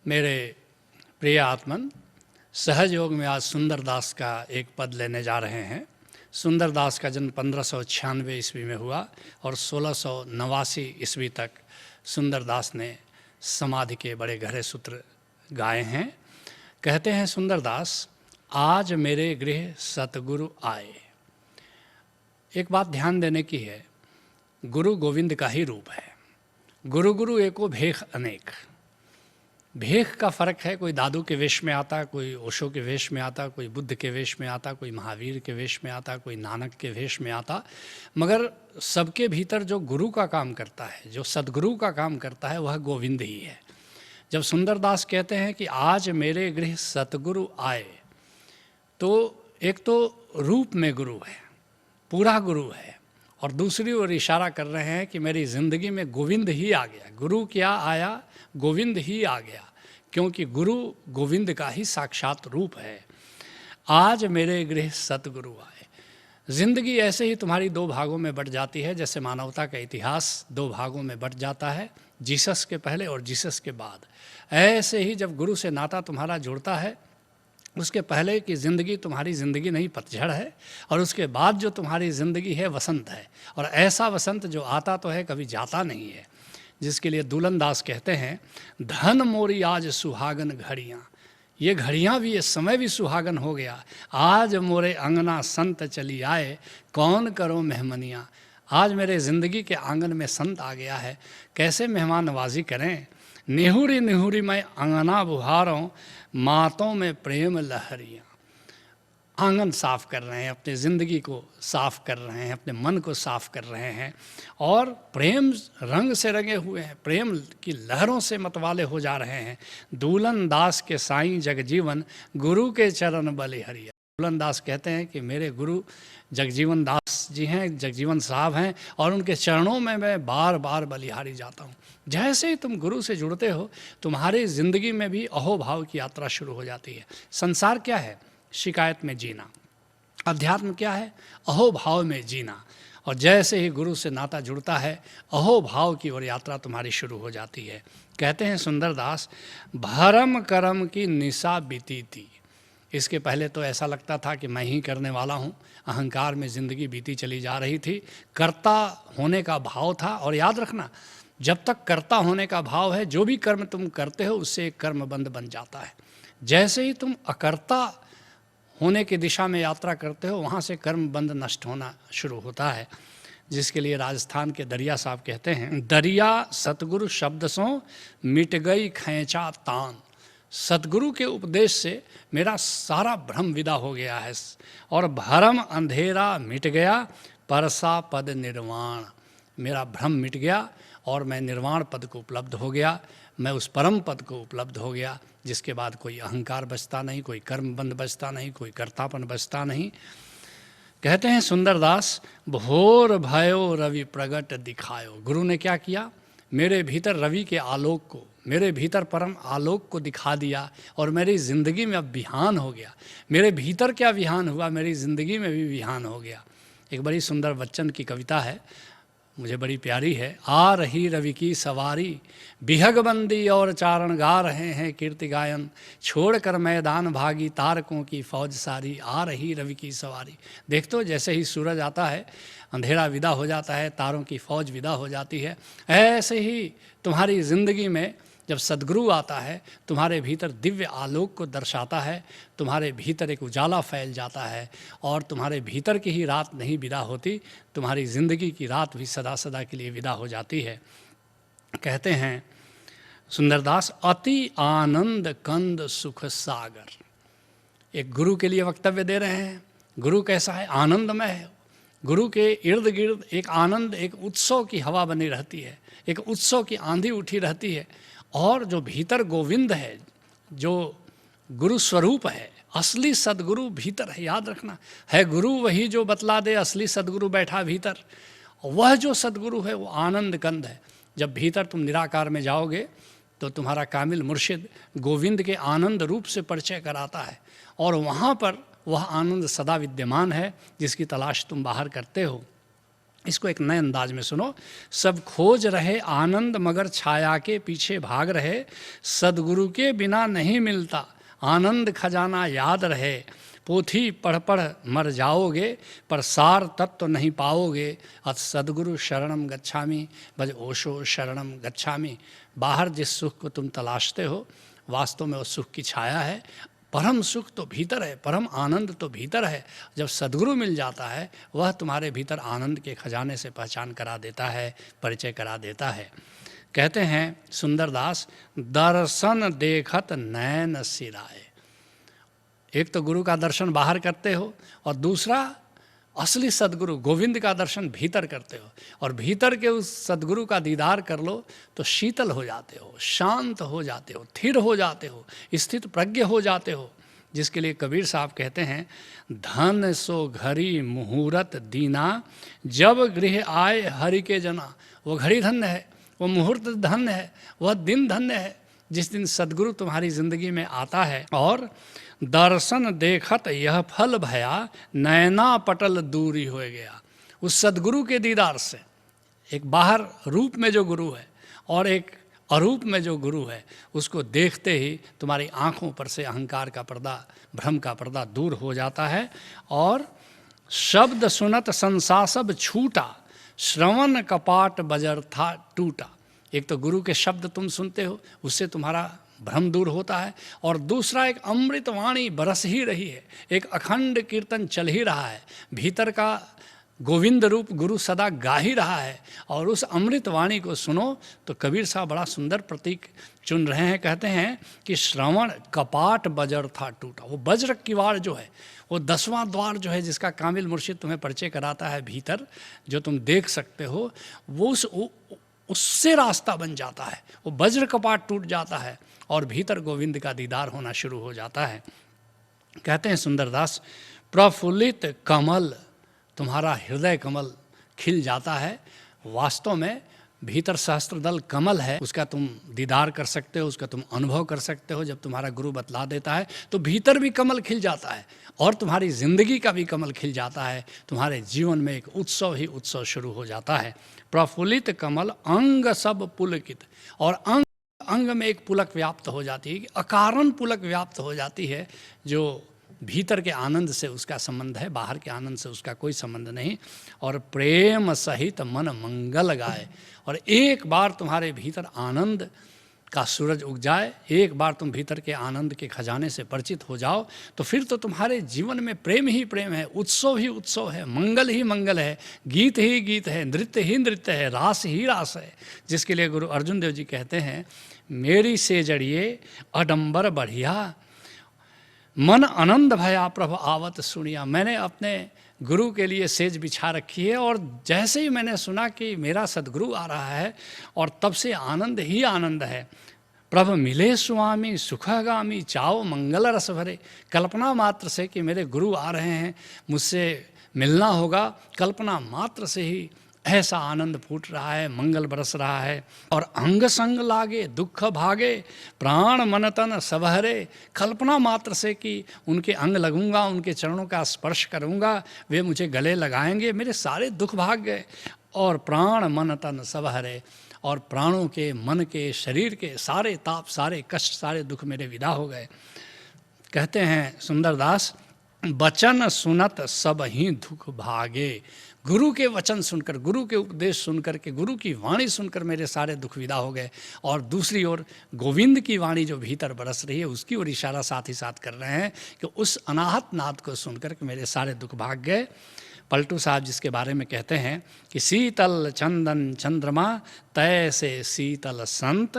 मेरे प्रिय आत्मन, सहज योग में आज सुंदरदास का एक पद लेने जा रहे हैं। सुंदरदास का जन्म 1596 ईस्वी में हुआ और 1689 ईस्वी तक सुंदरदास ने समाधि के बड़े गहरे सूत्र गाए हैं। कहते हैं सुंदरदास, आज मेरे गृह सतगुरु आए। एक बात ध्यान देने की है, गुरु गोविंद का ही रूप है। गुरु एको भेख अनेक। भेख का फ़र्क है, कोई दादू के वेश में आता, कोई ओशो के वेश में आता, कोई बुद्ध के वेश में आता, कोई महावीर के वेश में आता, कोई नानक के वेश में आता, मगर सबके भीतर जो गुरु का काम करता है, जो सद्गुरु का काम करता है, वह गोविंद ही है। जब सुंदरदास कहते हैं कि आज मेरे गृह सतगुरु आए, तो एक तो रूप में गुरु है, पूरा गुरु है, और दूसरी ओर इशारा कर रहे हैं कि मेरी ज़िंदगी में गोविंद ही आ गया। गुरु क्या आया? गोविंद ही आ गया, क्योंकि गुरु गोविंद का ही साक्षात रूप है। आज मेरे गृह सतगुरु आए। ज़िंदगी ऐसे ही तुम्हारी दो भागों में बट जाती है, जैसे मानवता का इतिहास दो भागों में बट जाता है, जीसस के पहले और जीसस के बाद। ऐसे ही जब गुरु से नाता तुम्हारा जुड़ता है, उसके पहले की ज़िंदगी तुम्हारी ज़िंदगी नहीं, पतझड़ है, और उसके बाद जो तुम्हारी ज़िंदगी है वसंत है। और ऐसा वसंत जो आता तो है, कभी जाता नहीं है, जिसके लिए दुलनदास कहते हैं, धन मोरी आज सुहागन घड़ियाँ। ये घड़ियाँ भी, ये समय भी सुहागन हो गया। आज मोरे अंगना संत चली आए, कौन करो मेहमनियाँ। आज मेरे ज़िंदगी के आंगन में संत आ गया है, कैसे मेहमान नवाजी करें। निहुरी निहुरी मैं अंगना बुहारों, मातों में प्रेम लहरियाँ। आंगन साफ़ कर रहे हैं, अपनी ज़िंदगी को साफ़ कर रहे हैं, अपने मन को साफ़ कर रहे हैं, और प्रेम रंग से रंगे हुए हैं, प्रेम की लहरों से मतवाले हो जा रहे हैं। दूलन दास के साईं जगजीवन, गुरु के चरण बलिहरिया। दूलन दास कहते हैं कि मेरे गुरु जगजीवन दास जी हैं, जगजीवन साहब हैं, और उनके चरणों में मैं बार बार बलिहारी जाता हूँ। जैसे ही तुम गुरु से जुड़ते हो, तुम्हारी ज़िंदगी में भी अहोभाव की यात्रा शुरू हो जाती है। संसार क्या है? शिकायत में जीना। अध्यात्म क्या है? अहोभाव में जीना। और जैसे ही गुरु से नाता जुड़ता है, अहोभाव की ओर यात्रा तुम्हारी शुरू हो जाती है। कहते हैं सुंदरदास, भरम करम की निशा बीती थी। इसके पहले तो ऐसा लगता था कि मैं ही करने वाला हूँ, अहंकार में ज़िंदगी बीती चली जा रही थी। कर्ता होने का भाव था, और याद रखना, जब तक कर्ता होने का भाव है, जो भी कर्म तुम करते हो उससे एक कर्मबंध बन जाता है। जैसे ही तुम अकर्ता होने की दिशा में यात्रा करते हो, वहाँ से कर्मबंध नष्ट होना शुरू होता है। जिसके लिए राजस्थान के दरिया साहब कहते हैं, दरिया सतगुरु शब्द सो मिट गई खैंचा तान। सतगुरु के उपदेश से मेरा सारा भ्रम विदा हो गया है, और भरम अंधेरा मिट गया, परसा पद निर्वाण। मेरा भ्रम मिट गया और मैं निर्वाण पद को उपलब्ध हो गया, मैं उस परम पद को उपलब्ध हो गया, जिसके बाद कोई अहंकार बचता नहीं, कोई कर्मबंध बचता नहीं, कोई कर्तापन बचता नहीं। कहते हैं सुंदरदास, भोर भयो रवि प्रगट दिखायो। गुरु ने क्या किया? मेरे भीतर रवि के आलोक को, मेरे भीतर परम आलोक को दिखा दिया, और मेरी ज़िंदगी में अब विहान हो गया। मेरे भीतर क्या विहान हुआ, मेरी ज़िंदगी में भी विहान हो गया। एक बड़ी सुंदर बच्चन की कविता है, मुझे बड़ी प्यारी है। आ रही रवि की सवारी, बिहगबंदी और चारण गा रहे हैं कीर्ति गायन, छोड़कर मैदान भागी तारकों की फौज सारी। आ रही रवि की सवारी। देख तो, जैसे ही सूरज आता है, अंधेरा विदा हो जाता है, तारों की फौज विदा हो जाती है। ऐसे ही तुम्हारी ज़िंदगी में जब सद्गुरु आता है, तुम्हारे भीतर दिव्य आलोक को दर्शाता है, तुम्हारे भीतर एक उजाला फैल जाता है, और तुम्हारे भीतर की ही रात नहीं विदा होती, तुम्हारी ज़िंदगी की रात भी सदा सदा के लिए विदा हो जाती है। कहते हैं सुंदरदास, अति आनंद कंद सुख सागर। एक गुरु के लिए वक्तव्य दे रहे हैं। गुरु कैसा है? आनंदमय है। गुरु के इर्द गिर्द एक आनंद, एक उत्सव की हवा बनी रहती है, एक उत्सव की आंधी उठी रहती है, और जो भीतर गोविंद है, जो गुरु स्वरूप है, असली सदगुरु भीतर है। याद रखना, है गुरु वही जो बतला दे, असली सदगुरु बैठा भीतर। वह जो सदगुरु है वो आनंद कंद है। जब भीतर तुम निराकार में जाओगे, तो तुम्हारा कामिल मुर्शिद गोविंद के आनंद रूप से परिचय कराता है, और वहाँ पर वह आनंद सदा विद्यमान है, जिसकी तलाश तुम बाहर करते हो। इसको एक नए अंदाज में सुनो। सब खोज रहे आनंद मगर छाया के पीछे भाग रहे, सदगुरु के बिना नहीं मिलता आनंद खजाना याद रहे। पोथी पढ़ पढ़ मर जाओगे पर सार तत्व नहीं पाओगे, अत सदगुरु शरणम गच्छामि भज ओशो शरणम गच्छामि। बाहर जिस सुख को तुम तलाशते हो वास्तव में वो सुख की छाया है। परम सुख तो भीतर है, परम आनंद तो भीतर है। जब सद्गुरु मिल जाता है वह तुम्हारे भीतर आनंद के खजाने से पहचान करा देता है, परिचय करा देता है। कहते हैं सुंदरदास, दर्शन देखत नैन सिराए। एक तो गुरु का दर्शन बाहर करते हो और दूसरा असली सदगुरु गोविंद का दर्शन भीतर करते हो, और भीतर के उस सदगुरु का दीदार कर लो तो शीतल हो जाते हो, शांत हो जाते हो, स्थिर हो जाते हो, स्थित प्रज्ञ हो जाते हो। जिसके लिए कबीर साहब कहते हैं, धन सो घड़ी मुहूर्त दीना जब गृह आए हरि के जना। वो घड़ी धन्य है, वो मुहूर्त धन्य है, वह दिन धन्य है जिस दिन सदगुरु तुम्हारी ज़िंदगी में आता है। और दर्शन देखत यह फल भया नैना पटल दूरी हो गया। उस सदगुरु के दीदार से, एक बाहर रूप में जो गुरु है और एक अरूप में जो गुरु है, उसको देखते ही तुम्हारी आँखों पर से अहंकार का पर्दा, भ्रम का पर्दा दूर हो जाता है। और शब्द सुनत संसा सब छूटा, श्रवण कपाट बजर था टूटा। एक तो गुरु के शब्द तुम सुनते हो, उससे तुम्हारा भ्रम दूर होता है, और दूसरा एक अमृतवाणी बरस ही रही है, एक अखंड कीर्तन चल ही रहा है, भीतर का गोविंद रूप गुरु सदा गा ही रहा है। और उस अमृतवाणी को सुनो तो कबीर साहब बड़ा सुंदर प्रतीक चुन रहे हैं। कहते हैं कि श्रवण कपाट बजर था टूटा। वो वज्र किवाड़ जो है, वो 10वां द्वार जो है जिसका कामिल मुर्शिद तुम्हें परिचय कराता है भीतर, जो तुम देख सकते हो, वो उससे रास्ता बन जाता है। वो वज्र कपाट टूट जाता है और भीतर गोविंद का दीदार होना शुरू हो जाता है। कहते हैं सुंदरदास, प्रफुल्लित कमल, तुम्हारा हृदय कमल खिल जाता है। वास्तव में भीतर सहस्त्रदल कमल है, उसका तुम दीदार कर सकते हो, उसका तुम अनुभव कर सकते हो। जब तुम्हारा गुरु बतला देता है तो भीतर भी कमल खिल जाता है और तुम्हारी ज़िंदगी का भी कमल खिल जाता है। तुम्हारे जीवन में एक उत्सव ही उत्सव शुरू हो जाता है। प्रफुल्लित कमल अंग सब पुलकित, और अंग अंग में एक पुलक व्याप्त हो जाती है, अकारण पुलक व्याप्त हो जाती है, जो भीतर के आनंद से उसका संबंध है, बाहर के आनंद से उसका कोई संबंध नहीं। और प्रेम सहित मन मंगल गाए। और एक बार तुम्हारे भीतर आनंद का सूरज उग जाए, एक बार तुम भीतर के आनंद के खजाने से परिचित हो जाओ, तो फिर तो तुम्हारे जीवन में प्रेम ही प्रेम है, उत्सव ही उत्सव है, मंगल ही मंगल है, गीत ही गीत है, नृत्य ही नृत्य है, रास ही रास है। जिसके लिए गुरु अर्जुन देव जी कहते हैं, मेरी से जड़िए अडंबर बढ़िया, मन आनंद भया प्रभु आवत सुनिया। मैंने अपने गुरु के लिए सेज बिछा रखी है, और जैसे ही मैंने सुना कि मेरा सदगुरु आ रहा है, और तब से आनंद ही आनंद है। प्रभु मिले स्वामी सुखगामी, चाओ मंगल रस भरे। कल्पना मात्र से कि मेरे गुरु आ रहे हैं, मुझसे मिलना होगा, कल्पना मात्र से ही ऐसा आनंद फूट रहा है, मंगल बरस रहा है। और अंग संग लागे दुख भागे, प्राण मन तन सबहरे। कल्पना मात्र से कि उनके अंग लगूंगा, उनके चरणों का स्पर्श करूंगा, वे मुझे गले लगाएंगे, मेरे सारे दुख भाग गए। और प्राण मन तन सबहरे, और प्राणों के, मन के, शरीर के सारे ताप, सारे कष्ट, सारे दुख मेरे विदा हो गए। कहते हैं सुंदरदास, वचन सुनत सब ही दुख भागे। गुरु के वचन सुनकर, गुरु के उपदेश सुनकर के, गुरु की वाणी सुनकर मेरे सारे दुख विदा हो गए। और दूसरी ओर गोविंद की वाणी जो भीतर बरस रही है, उसकी ओर इशारा साथ ही साथ कर रहे हैं कि उस अनाहत नाद को सुनकर के मेरे सारे दुख भाग गए। पलटू साहब जिसके बारे में कहते हैं कि शीतल चंदन चंद्रमा तय से शीतल संत,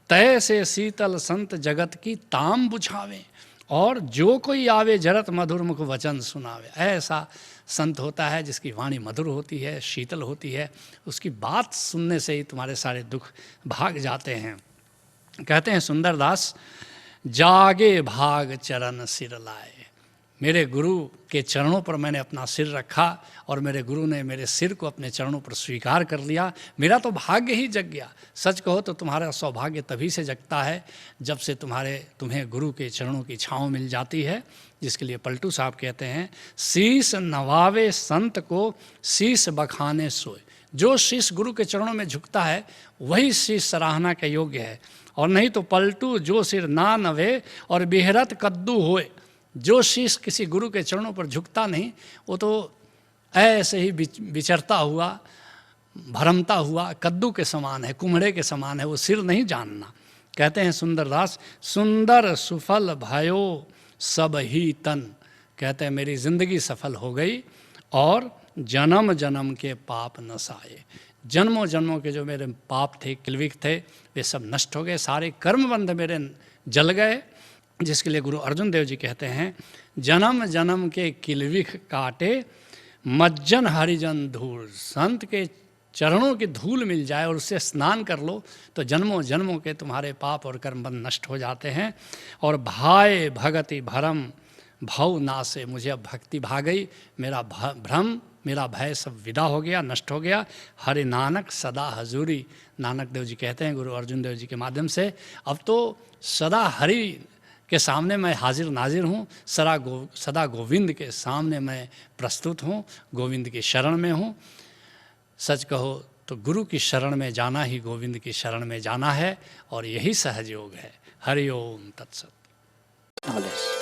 तय से शीतल संत जगत की ताम बुझावे, और जो कोई आवे जरत मधुर मुख वचन सुनावे। ऐसा संत होता है जिसकी वाणी मधुर होती है, शीतल होती है, उसकी बात सुनने से ही तुम्हारे सारे दुख भाग जाते हैं। कहते हैं सुंदरदास, जागे भाग चरण सिर लाए। मेरे गुरु के चरणों पर मैंने अपना सिर रखा और मेरे गुरु ने मेरे सिर को अपने चरणों पर स्वीकार कर लिया। मेरा तो भाग्य ही जग गया। सच कहो तो तुम्हारा सौभाग्य तभी से जगता है जब से तुम्हें गुरु के चरणों की छाँव मिल जाती है, जिसके लिए पलटू साहब कहते हैं, शीश नवावे संत को शीश बखाने सोए। जो शीश गुरु के चरणों में झुकता है वही शीश सराहना के योग्य है, और नहीं तो पलटू जो सिर ना नवे और बिहरत कद्दू होए। जो शीश किसी गुरु के चरणों पर झुकता नहीं, वो तो ऐसे ही विचरता हुआ, भरमता हुआ कद्दू के समान है, कुम्हड़े के समान है, वो सिर नहीं जानना। कहते हैं सुंदरदास, सुंदर सुफल भयो सब ही तन। कहते हैं मेरी ज़िंदगी सफल हो गई और जन्म जन्म के पाप नसाए। जन्मों जन्मों के जो मेरे पाप थे, किल्विक थे, वे सब नष्ट हो गए, सारे कर्मबंध मेरे जल गए। जिसके लिए गुरु अर्जुन देव जी कहते हैं, जन्म जन्म के किल्विख काटे मज्जन हरिजन धूल। संत के चरणों की धूल मिल जाए और उससे स्नान कर लो तो जन्मों जन्मों के तुम्हारे पाप और कर्मबंध नष्ट हो जाते हैं। और भाए भगति भरम भव नासे। मुझे अब भक्ति भा गई, मेरा भ्रम, मेरा भय सब विदा हो गया, नष्ट हो गया। हरि नानक सदा हजूरी। नानक देव जी कहते हैं गुरु अर्जुन देव जी के माध्यम से, अब तो सदा हरि के सामने मैं हाजिर नाजिर हूँ, सदा गोविंद के सामने मैं प्रस्तुत हूँ, गोविंद की शरण में हूँ। सच कहो तो गुरु की शरण में जाना ही गोविंद की शरण में जाना है, और यही सहज योग है। हरि ओम तत्सत।